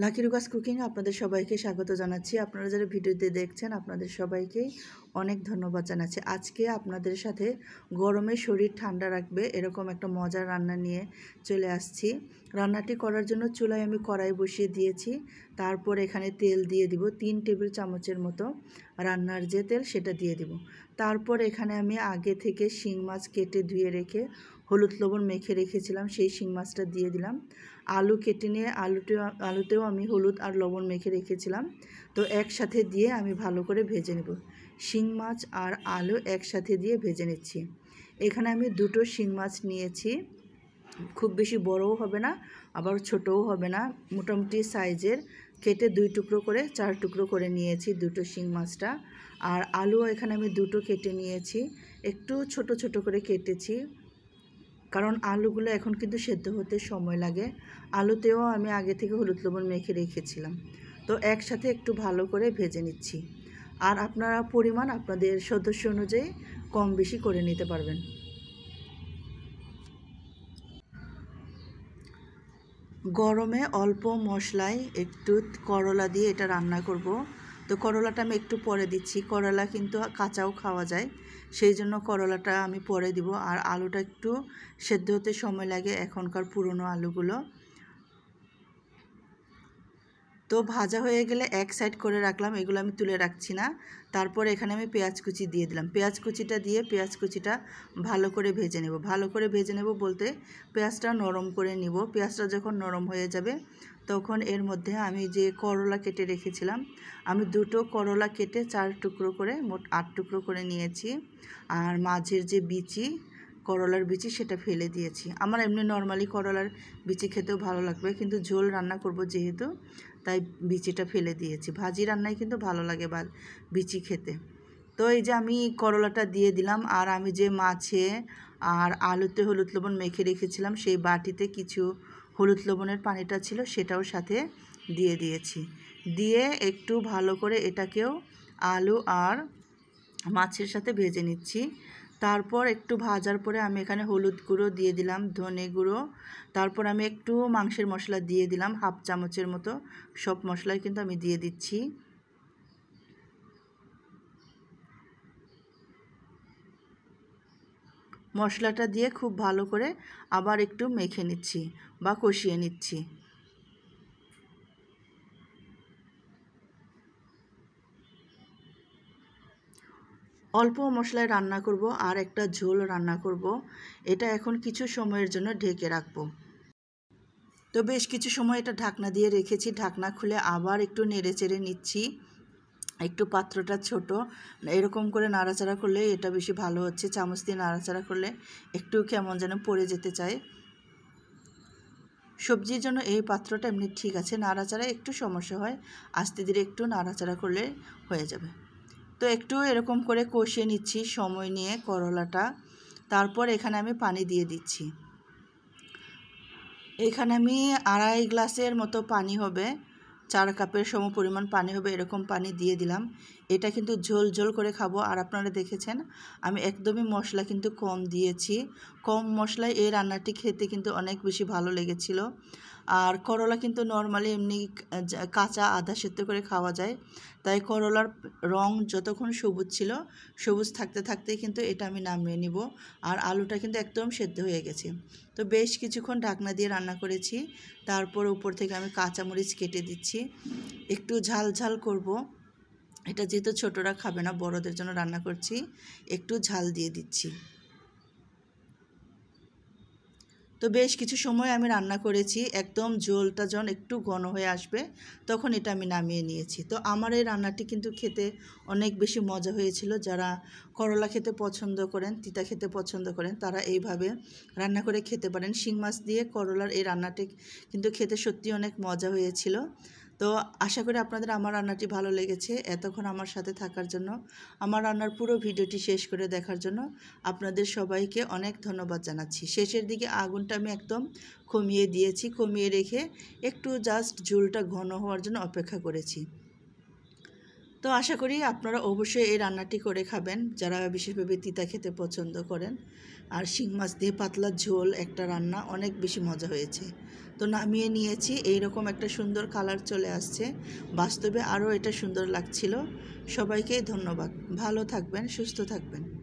Lucky রুকাস cooking আপনাদের সবাইকে স্বাগত জানাচ্ছি। আপনারা যারা ভিডিওতে দেখছেন আপনাদের সবাইকেই অনেক ধন্যবাদ জানাচ্ছি। আজকে আপনাদের সাথে গরমে শরীর ঠান্ডা রাখবে এরকম একটা মজার রান্না নিয়ে চলে আসছি। রান্নাটি করার জন্য চুলায় আমি কড়াই বসিয়ে দিয়েছি। তারপর এখানে তেল দিয়ে দিব 3 টেবিল চামচের মতো রান্নার যে তেল সেটা দিয়ে দিব। তারপর এখানে আমি আগে থেকে শিং মাছ কেটে ধুয়ে রেখে হলুদ লবণ মেখে রেখেছিলাম, সেই শিং মাছটা দিয়ে দিলাম। আলু কেটে নিয়ে আলুতেও আমি হলুদ আর লবণ মেখে রেখেছিলাম, তো একসাথে দিয়ে আমি ভালো করে ভেজে নেব। শিং মাছ আর আলু একসাথে দিয়ে ভেজে নিচ্ছি। এখানে আমি 2টো শিং মাছ নিয়েছি, খুব বেশি বড়ও হবে না আবার ছোটও হবে না, মোটামুটি সাইজের কেটে 2 টুকরো করে 4 টুকরো করে নিয়েছি 2টো শিং মাছটা। আর আলুও এখানে আমি 2টো কেটে নিয়েছি, একটু ছোট ছোট করে কেটেছি, কারণ আলুগুলো এখন কিন্তু সেদ্ধ হতে সময় লাগে। আলুতেও আমি আগে থেকে হলুদ লবণ মেখে রেখেছিলাম, তো একসাথে একটু ভালো করে ভেজে নিচ্ছি। আর আপনারা পরিমাণ আপনাদের সদস্য অনুযায়ী কম বেশি করে নিতে পারবেন। গরমে অল্প মশলায় একটু করলা দিয়ে এটা রান্না করব। তো করলাটা আমি একটু পরে দিচ্ছি, করলা কিন্তু কাঁচাও খাওয়া যায়, সেই জন্য করলাটা আমি পরে দিব। আর আলুটা একটু সেদ্ধ হতে সময় লাগে এখনকার পুরনো আলুগুলো। তো ভাজা হয়ে গেলে এক সাইড করে রাখলাম, এগুলো আমি তুলে রাখছি না। তারপর এখানে আমি পেঁয়াজ কুচি দিয়ে দিলাম। পেঁয়াজ কুচিটা দিয়ে পেঁয়াজ কুচিটা ভালো করে ভেজে নেব। ভালো করে ভেজে নেব বলতে পেঁয়াজটা নরম করে নিব। পেঁয়াজটা যখন নরম হয়ে যাবে তখন এর মধ্যে আমি যে করলা কেটে রেখেছিলাম, আমি 2টো করলা কেটে 4 টুকরো করে মোট 8 টুকরো করে নিয়েছি। আর মাঝের যে বিচি, করলার বিচি সেটা ফেলে দিয়েছি। আমার এমনি নর্মালি করলার বিচি খেতেও ভালো লাগবে, কিন্তু ঝোল রান্না করব যেহেতু তাই বিচিটা ফেলে দিয়েছি। ভাজি রান্নায় কিন্তু ভালো লাগে বা বিচি খেতে। তো এই যে আমি করলাটা দিয়ে দিলাম, আর আমি যে মাছে আর আলুতে হলুদ লবণ মেখে রেখেছিলাম সেই বাটিতে কিছু হলুদ লবণের পানিটা ছিল সেটাও সাথে দিয়ে দিয়েছি। দিয়ে একটু ভালো করে এটাকেও আলু আর মাছের সাথে ভেজে নিচ্ছি। তারপর একটু ভাজার পরে আমি এখানে হলুদ গুঁড়ো দিয়ে দিলাম, ধনে গুঁড়ো, তারপর আমি একটু মাংসের মশলা দিয়ে দিলাম, 1/2 চামচের মতো। সব মশলাই কিন্তু আমি দিয়ে দিচ্ছি। মশলাটা দিয়ে খুব ভালো করে আবার একটু মেখে নিচ্ছি বা কষিয়ে নিচ্ছি। অল্প মশলায় রান্না করব আর একটা ঝোল রান্না করব। এটা এখন কিছু সময়ের জন্য ঢেকে রাখবো। তো বেশ কিছু সময় এটা ঢাকনা দিয়ে রেখেছি। ঢাকনা খুলে আবার একটু নেড়ে চেড়ে নিচ্ছি। একটু পাত্রটা ছোট, এরকম করে নাড়াচাড়া করলে এটা বেশি ভালো হচ্ছে। চামচ দিয়ে নাড়াচাড়া করলে একটু কেমন যেন পড়ে যেতে চায়। সবজির জন্য এই পাত্রটা এমনি ঠিক আছে, নাড়াচাড়া একটু সমস্যা হয়, আস্তে ধীরে একটু নাড়াচাড়া করলে হয়ে যাবে। তো একটু এরকম করে কষিয়ে নিচ্ছি সময় নিয়ে করলাটা। তারপর এখানে আমি পানি দিয়ে দিচ্ছি। এখানে আমি 2.5 গ্লাসের মতো পানি হবে, 4 কাপের সম পরিমাণ পানি হবে, এরকম পানি দিয়ে দিলাম। এটা কিন্তু ঝোল ঝোল করে খাবো। আর আপনারা দেখেছেন আমি একদমই মশলা কিন্তু কম দিয়েছি। কম মশলায় এই রান্নাটি খেতে কিন্তু অনেক বেশি ভালো লেগেছিল। আর করলা কিন্তু নর্মালি এমনি কাঁচা আধা সেদ্ধ করে খাওয়া যায়, তাই করলার রং যতক্ষণ সবুজ ছিল, সবুজ থাকতে থাকতেই কিন্তু এটা আমি নামিয়ে নিব। আর আলুটা কিন্তু একদম সেদ্ধ হয়ে গেছে। তো বেশ কিছুক্ষণ ঢাকনা দিয়ে রান্না করেছি। তারপর উপর থেকে আমি কাঁচামরিচ কেটে দিচ্ছি। একটু ঝাল ঝাল করব, এটা যেহেতু ছোটরা খাবে না, বড়দের জন্য রান্না করছি, একটু ঝাল দিয়ে দিচ্ছি। তো বেশ কিছু সময় আমি রান্না করেছি, একদম ঝোলটা যখন একটু ঘন হয়ে আসবে তখন এটা আমি নামিয়ে নিয়েছি। তো আমার এই রান্নাটি কিন্তু খেতে অনেক বেশি মজা হয়েছিল। যারা করলা খেতে পছন্দ করেন, তিতা খেতে পছন্দ করেন, তারা এইভাবে রান্না করে খেতে পারেন। শিং মাছ দিয়ে করলার এই রান্নাটি কিন্তু খেতে সত্যি অনেক মজা হয়েছিল। তো আশা করি আপনাদের আমার রান্নাটি ভালো লেগেছে। এতক্ষণ আমার সাথে থাকার জন্য, আমার রান্নার পুরো ভিডিওটি শেষ করে দেখার জন্য আপনাদের সবাইকে অনেক ধন্যবাদ জানাচ্ছি। শেষের দিকে আগুনটা আমি একদম কমিয়ে দিয়েছি, কমিয়ে রেখে একটু জাস্ট ঝোলটা ঘন হওয়ার জন্য অপেক্ষা করেছি। তো আশা করি আপনারা অবশ্যই এই রান্নাটি করে খাবেন, যারা বিশেষভাবে তিতা খেতে পছন্দ করেন। আর শিং মাছ দিয়ে পাতলা ঝোল একটা রান্না অনেক বেশি মজা হয়েছে। তো নামিয়ে নিয়েছি, এইরকম একটা সুন্দর কালার চলে আসছে। বাস্তবে আরও এটা সুন্দর লাগছিল। সবাইকে ধন্যবাদ। ভালো থাকবেন, সুস্থ থাকবেন।